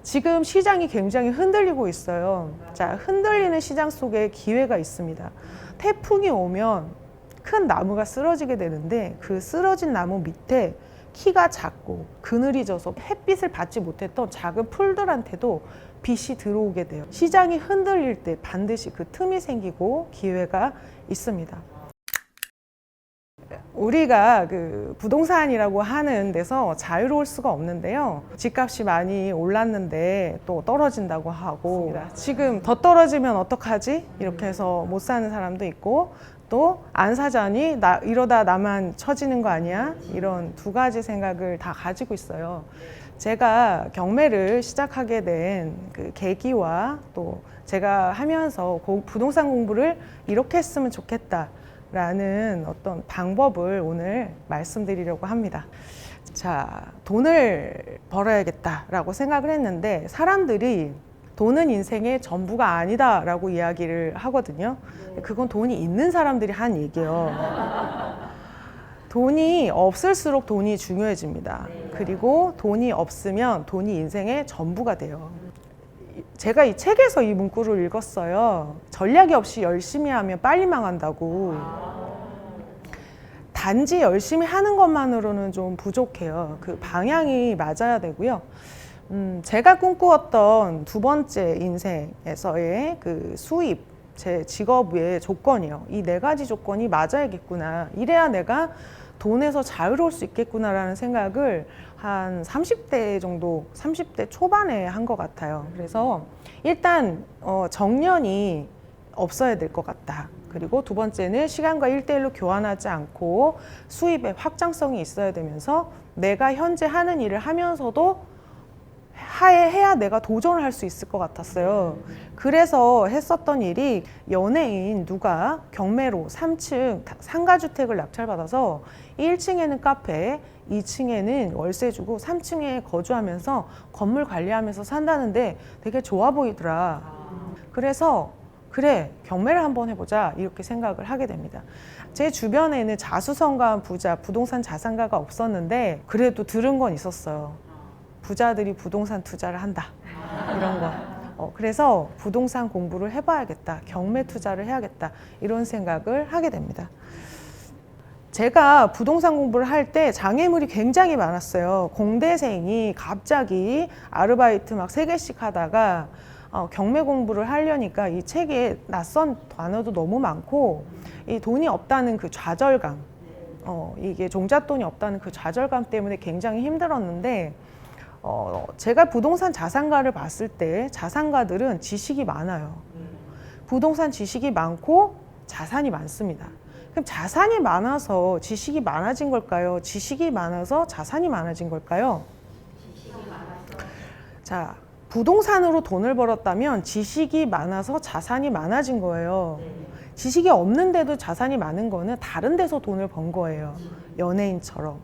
지금 시장이 굉장히 흔들리고 있어요. 자, 흔들리는 시장 속에 기회가 있습니다. 태풍이 오면 큰 나무가 쓰러지게 되는데 그 쓰러진 나무 밑에 키가 작고 그늘이 져서 햇빛을 받지 못했던 작은 풀들한테도 빛이 들어오게 돼요. 시장이 흔들릴 때 반드시 그 틈이 생기고 기회가 있습니다. 우리가 그 부동산이라고 하는 데서 자유로울 수가 없는데요. 집값이 많이 올랐는데 또 떨어진다고 하고, 지금 더 떨어지면 어떡하지? 이렇게 해서 못 사는 사람도 있고, 또 안 사자니 이러다 나만 처지는 거 아니야? 이런 두 가지 생각을 다 가지고 있어요. 제가 경매를 시작하게 된 그 계기와 또 제가 하면서 부동산 공부를 이렇게 했으면 좋겠다 라는 어떤 방법을 오늘 말씀드리려고 합니다. 자, 돈을 벌어야겠다라고 생각을 했는데 사람들이 돈은 인생의 전부가 아니다라고 이야기를 하거든요. 그건 돈이 있는 사람들이 한 얘기예요. 돈이 없을수록 돈이 중요해집니다. 그리고 돈이 없으면 돈이 인생의 전부가 돼요. 제가 이 책에서 이 문구를 읽었어요. 전략이 없이 열심히 하면 빨리 망한다고. 단지 열심히 하는 것만으로는 좀 부족해요. 그 방향이 맞아야 되고요. 제가 꿈꾸었던 두 번째 인생에서의 그 수입, 제 직업의 조건이요. 이 네 가지 조건이 맞아야겠구나. 이래야 내가 돈에서 자유로울 수 있겠구나라는 생각을 한 30대 정도, 30대 초반에 한 것 같아요. 그래서 일단 정년이 없어야 될 것 같다. 그리고 두 번째는 시간과 1대1로 교환하지 않고 수입의 확장성이 있어야 되면서 내가 현재 하는 일을 하면서도 해야 내가 도전을 할 수 있을 것 같았어요. 그래서 했었던 일이 연예인 누가 경매로 3층 상가주택을 낙찰받아서 1층에는 카페, 2층에는 월세 주고 3층에 거주하면서 건물 관리하면서 산다는데 되게 좋아 보이더라. 그래서 그래, 경매를 한번 해보자 이렇게 생각을 하게 됩니다. 제 주변에는 자수성가한 부자, 부동산 자산가가 없었는데 그래도 들은 건 있었어요. 부자들이 부동산 투자를 한다, 이런 거. 그래서 부동산 공부를 해봐야겠다, 경매 투자를 해야겠다, 이런 생각을 하게 됩니다. 제가 부동산 공부를 할 때 장애물이 굉장히 많았어요. 공대생이 갑자기 아르바이트 막 3개씩 하다가 경매 공부를 하려니까 이 책에 낯선 단어도 너무 많고 이 돈이 없다는 그 좌절감, 이게 종잣돈이 없다는 그 좌절감 때문에 굉장히 힘들었는데 제가 부동산 자산가를 봤을 때 자산가들은 지식이 많아요. 부동산 지식이 많고 자산이 많습니다. 그럼 자산이 많아서 지식이 많아진 걸까요? 지식이 많아서 자산이 많아진 걸까요? 자, 부동산으로 돈을 벌었다면 지식이 많아서 자산이 많아진 거예요. 지식이 없는데도 자산이 많은 거는 다른 데서 돈을 번 거예요. 연예인처럼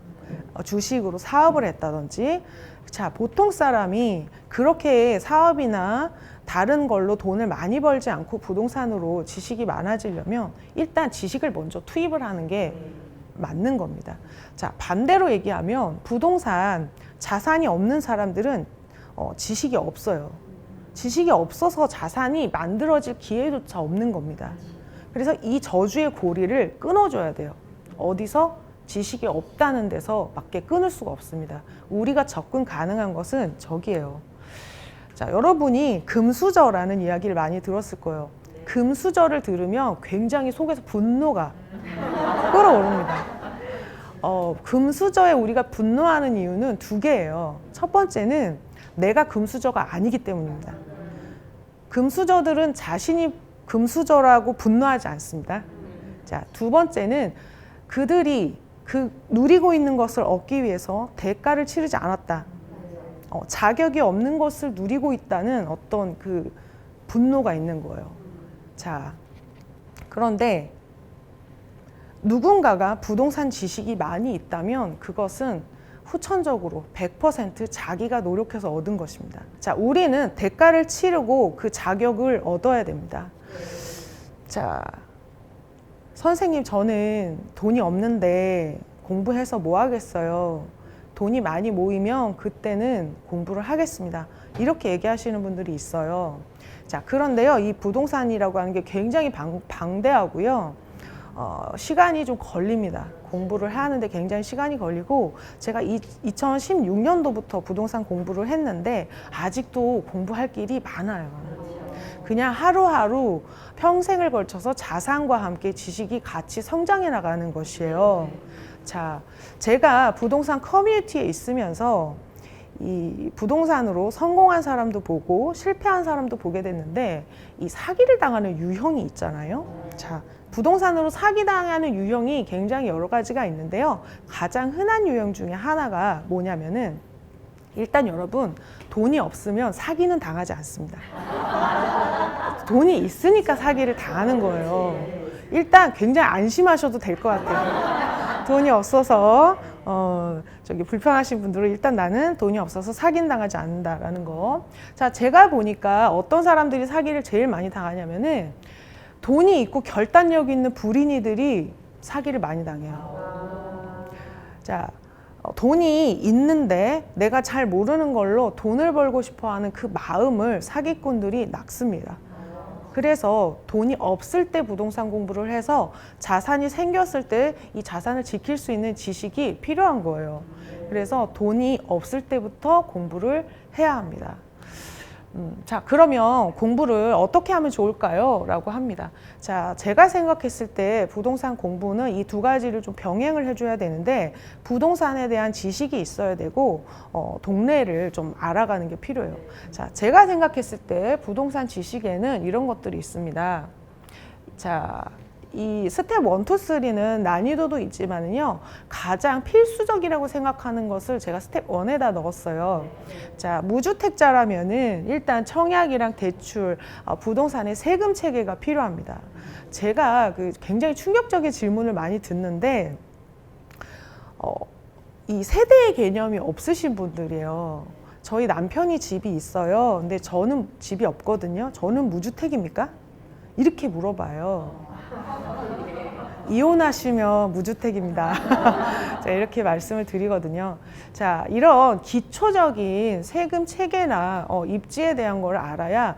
주식으로 사업을 했다든지. 자, 보통 사람이 그렇게 사업이나 다른 걸로 돈을 많이 벌지 않고 부동산으로 지식이 많아지려면 일단 지식을 먼저 투입을 하는 게 맞는 겁니다. 자, 반대로 얘기하면 부동산 자산이 없는 사람들은 지식이 없어요. 지식이 없어서 자산이 만들어질 기회조차 없는 겁니다. 그래서 이 저주의 고리를 끊어줘야 돼요. 어디서? 지식이 없다는 데서 밖에 끊을 수가 없습니다. 우리가 접근 가능한 것은 저기예요. 자, 여러분이 금수저라는 이야기를 많이 들었을 거예요. 금수저를 들으면 굉장히 속에서 분노가 끓어오릅니다. 금수저에 우리가 분노하는 이유는 두 개예요. 첫 번째는 내가 금수저가 아니기 때문입니다. 금수저들은 자신이 금수저라고 분노하지 않습니다. 자, 두 번째는 그들이 누리고 있는 것을 얻기 위해서 대가를 치르지 않았다. 자격이 없는 것을 누리고 있다는 어떤 그 분노가 있는 거예요. 자, 그런데 누군가가 부동산 지식이 많이 있다면 그것은 후천적으로 100% 자기가 노력해서 얻은 것입니다. 자, 우리는 대가를 치르고 그 자격을 얻어야 됩니다. 자, 선생님, 저는 돈이 없는데 공부해서 뭐 하겠어요? 돈이 많이 모이면 그때는 공부를 하겠습니다. 이렇게 얘기하시는 분들이 있어요. 자, 그런데요, 이 부동산이라고 하는 게 굉장히 방대하고요. 시간이 좀 걸립니다. 공부를 하는데 굉장히 시간이 걸리고, 제가 2016년도부터 부동산 공부를 했는데 아직도 공부할 길이 많아요. 그냥 하루하루 평생을 걸쳐서 자산과 함께 지식이 같이 성장해 나가는 것이에요. 자, 제가 부동산 커뮤니티에 있으면서 이 부동산으로 성공한 사람도 보고 실패한 사람도 보게 됐는데, 이 사기를 당하는 유형이 있잖아요. 자, 부동산으로 사기당하는 유형이 굉장히 여러 가지가 있는데요. 가장 흔한 유형 중에 하나가 뭐냐면은, 일단 여러분, 돈이 없으면 사기는 당하지 않습니다. 돈이 있으니까 사기를 당하는 거예요. 일단 굉장히 안심하셔도 될 것 같아요. 돈이 없어서 불편하신 분들은 일단 나는 돈이 없어서 사기는 당하지 않는다라는 거. 자, 제가 보니까 어떤 사람들이 사기를 제일 많이 당하냐면은, 돈이 있고 결단력 있는 불인이들이 사기를 많이 당해요. 자, 돈이 있는데 내가 잘 모르는 걸로 돈을 벌고 싶어 하는 그 마음을 사기꾼들이 낚습니다. 그래서 돈이 없을 때 부동산 공부를 해서 자산이 생겼을 때 이 자산을 지킬 수 있는 지식이 필요한 거예요. 그래서 돈이 없을 때부터 공부를 해야 합니다. 자, 그러면 공부를 어떻게 하면 좋을까요? 라고 합니다. 자, 제가 생각했을 때 부동산 공부는 이 두 가지를 좀 병행을 해줘야 되는데, 부동산에 대한 지식이 있어야 되고, 동네를 좀 알아가는 게 필요해요. 자, 제가 생각했을 때 부동산 지식에는 이런 것들이 있습니다. 자, 이 스텝 1, 2, 3는 난이도도 있지만은요, 가장 필수적이라고 생각하는 것을 제가 스텝 1에다 넣었어요. 자, 무주택자라면은 일단 청약이랑 대출, 부동산의 세금 체계가 필요합니다. 제가 굉장히 충격적인 질문을 많이 듣는데, 이 세대의 개념이 없으신 분들이에요. 저희 남편이 집이 있어요. 근데 저는 집이 없거든요. 저는 무주택입니까? 이렇게 물어봐요. 이혼하시면 무주택입니다. 자, 이렇게 말씀을 드리거든요. 자, 이런 기초적인 세금 체계나 입지에 대한 걸 알아야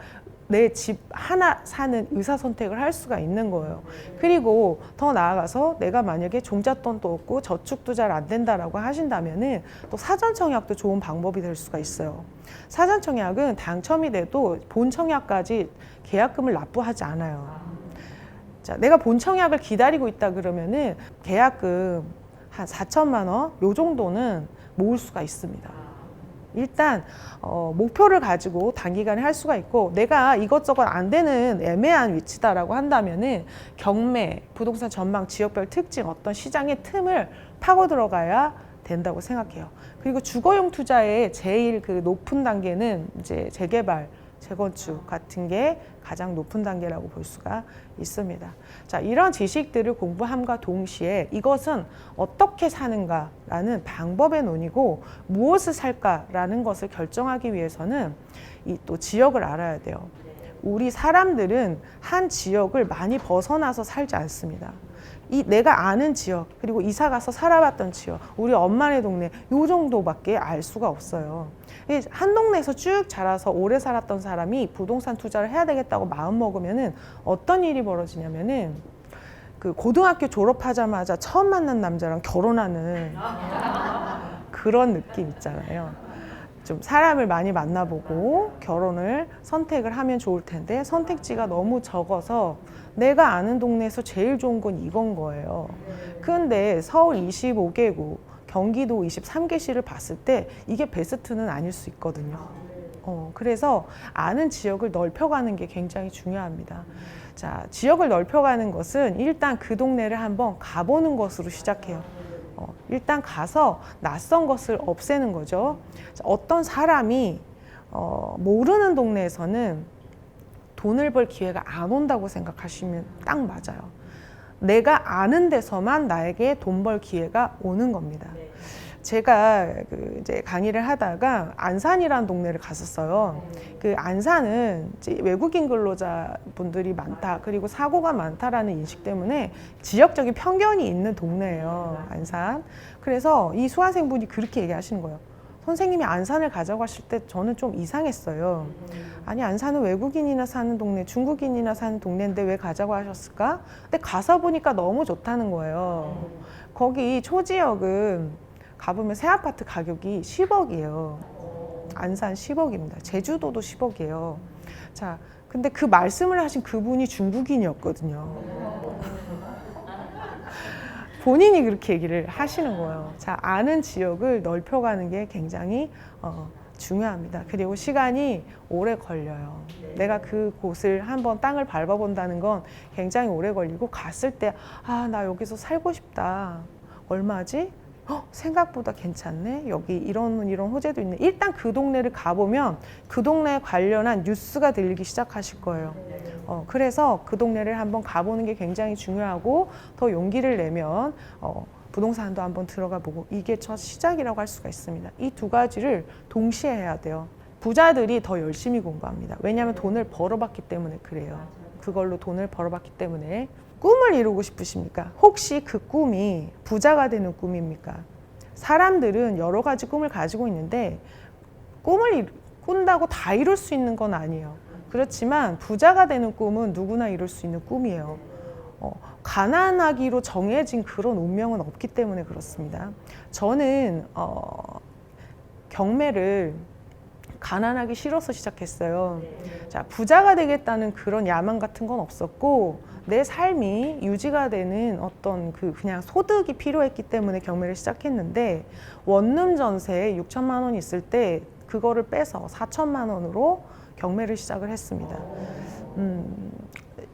내 집 하나 사는 의사선택을 할 수가 있는 거예요. 그리고 더 나아가서 내가 만약에 종잣돈도 없고 저축도 잘 안 된다라고 하신다면은 또 사전청약도 좋은 방법이 될 수가 있어요. 사전청약은 당첨이 돼도 본청약까지 계약금을 납부하지 않아요. 자, 내가 본청약을 기다리고 있다 그러면은 계약금 한 4천만 원, 요 정도는 모을 수가 있습니다. 일단 목표를 가지고 단기간에 할 수가 있고, 내가 이것저것 안 되는 애매한 위치다라고 한다면은 경매, 부동산 전망, 지역별 특징, 어떤 시장의 틈을 파고 들어가야 된다고 생각해요. 그리고 주거용 투자의 제일 높은 단계는 이제 재개발, 재건축 같은 게 가장 높은 단계라고 볼 수가 있습니다. 자, 이런 지식들을 공부함과 동시에 이것은 어떻게 사는가라는 방법의 논의고, 무엇을 살까라는 것을 결정하기 위해서는 이 또 지역을 알아야 돼요. 우리 사람들은 한 지역을 많이 벗어나서 살지 않습니다. 이 내가 아는 지역, 그리고 이사 가서 살아봤던 지역, 우리 엄마네 동네, 요 정도밖에 알 수가 없어요. 한 동네에서 쭉 자라서 오래 살았던 사람이 부동산 투자를 해야 되겠다고 마음 먹으면은 어떤 일이 벌어지냐면은, 고등학교 졸업하자마자 처음 만난 남자랑 결혼하는 그런 느낌 있잖아요. 좀 사람을 많이 만나보고 결혼을 선택을 하면 좋을 텐데, 선택지가 너무 적어서 내가 아는 동네에서 제일 좋은 건 이건 거예요. 근데 서울 25개구, 경기도 23개시를 봤을 때 이게 베스트는 아닐 수 있거든요. 그래서 아는 지역을 넓혀가는 게 굉장히 중요합니다. 자, 지역을 넓혀가는 것은 일단 그 동네를 한번 가보는 것으로 시작해요. 일단 가서 낯선 것을 없애는 거죠. 어떤 사람이 모르는 동네에서는 돈을 벌 기회가 안 온다고 생각하시면 딱 맞아요. 내가 아는 데서만 나에게 돈 벌 기회가 오는 겁니다. 제가 이제 강의를 하다가 안산이라는 동네를 갔었어요. 그 안산은 이제 외국인 근로자분들이 많다, 그리고 사고가 많다라는 인식 때문에 지역적인 편견이 있는 동네예요, 안산. 그래서 이 수강생분이 그렇게 얘기하시는 거예요. 선생님이 안산을 가져가실 때 저는 좀 이상했어요. 아니, 안산은 외국인이나 사는 동네, 중국인이나 사는 동네인데 왜 가져가셨을까? 근데 가서 보니까 너무 좋다는 거예요. 거기 초지역은 가보면 새 아파트 가격이 10억이에요. 안산 10억입니다. 제주도도 10억이에요. 자, 근데 그 말씀을 하신 그분이 중국인이었거든요. 본인이 그렇게 얘기를 하시는 거예요. 자, 아는 지역을 넓혀가는 게 굉장히 중요합니다. 그리고 시간이 오래 걸려요. 내가 그 곳을 한번 땅을 밟아본다는 건 굉장히 오래 걸리고, 갔을 때 아, 나 여기서 살고 싶다. 얼마지? 생각보다 괜찮네. 여기 이런 호재도 있네. 일단 그 동네를 가보면 그 동네에 관련한 뉴스가 들리기 시작하실 거예요. 그래서 그 동네를 한번 가보는 게 굉장히 중요하고, 더 용기를 내면 부동산도 한번 들어가 보고, 이게 첫 시작이라고 할 수가 있습니다. 이 두 가지를 동시에 해야 돼요. 부자들이 더 열심히 공부합니다. 왜냐하면 돈을 벌어봤기 때문에 그래요. 그걸로 돈을 벌어봤기 때문에. 꿈을 이루고 싶으십니까? 혹시 그 꿈이 부자가 되는 꿈입니까? 사람들은 여러 가지 꿈을 가지고 있는데 꿈을 꾼다고 다 이룰 수 있는 건 아니에요. 그렇지만 부자가 되는 꿈은 누구나 이룰 수 있는 꿈이에요. 가난하기로 정해진 그런 운명은 없기 때문에 그렇습니다. 저는 경매를 가난하기 싫어서 시작했어요. 자, 부자가 되겠다는 그런 야망 같은 건 없었고, 내 삶이 유지가 되는 어떤 그냥 소득이 필요했기 때문에 경매를 시작했는데, 원룸 전세 6천만 원 있을 때 그거를 빼서 4천만 원으로 경매를 시작을 했습니다.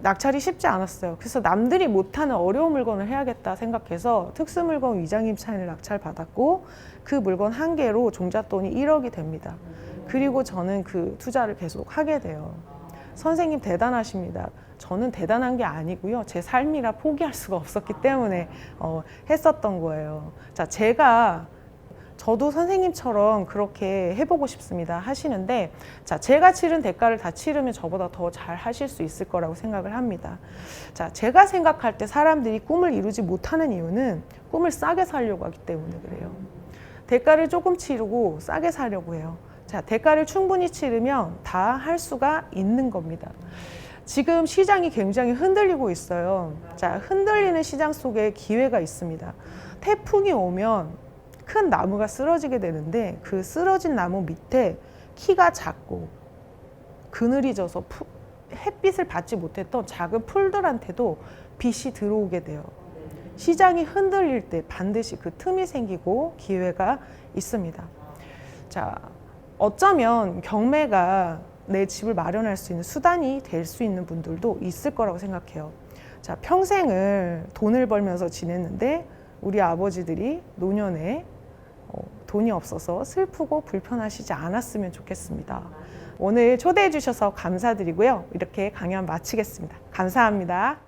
낙찰이 쉽지 않았어요. 그래서 남들이 못하는 어려운 물건을 해야겠다 생각해서 특수물건 위장임차인을 낙찰받았고, 그 물건 한 개로 종잣돈이 1억이 됩니다. 그리고 저는 그 투자를 계속 하게 돼요. 선생님 대단하십니다. 저는 대단한 게 아니고요. 제 삶이라 포기할 수가 없었기 때문에 했었던 거예요. 자, 저도 선생님처럼 그렇게 해보고 싶습니다 하시는데, 자, 제가 치른 대가를 다 치르면 저보다 더 잘 하실 수 있을 거라고 생각을 합니다. 자, 제가 생각할 때 사람들이 꿈을 이루지 못하는 이유는 꿈을 싸게 살려고 하기 때문에 그래요. 대가를 조금 치르고 싸게 사려고 해요. 자, 대가를 충분히 치르면 다 할 수가 있는 겁니다. 지금 시장이 굉장히 흔들리고 있어요. 자, 흔들리는 시장 속에 기회가 있습니다. 태풍이 오면 큰 나무가 쓰러지게 되는데, 그 쓰러진 나무 밑에 키가 작고 그늘이 져서 햇빛을 받지 못했던 작은 풀들한테도 빛이 들어오게 돼요. 시장이 흔들릴 때 반드시 그 틈이 생기고 기회가 있습니다. 자, 어쩌면 경매가 내 집을 마련할 수 있는 수단이 될 수 있는 분들도 있을 거라고 생각해요. 자, 평생을 돈을 벌면서 지냈는데 우리 아버지들이 노년에 돈이 없어서 슬프고 불편하시지 않았으면 좋겠습니다. 오늘 초대해 주셔서 감사드리고요. 이렇게 강연 마치겠습니다. 감사합니다.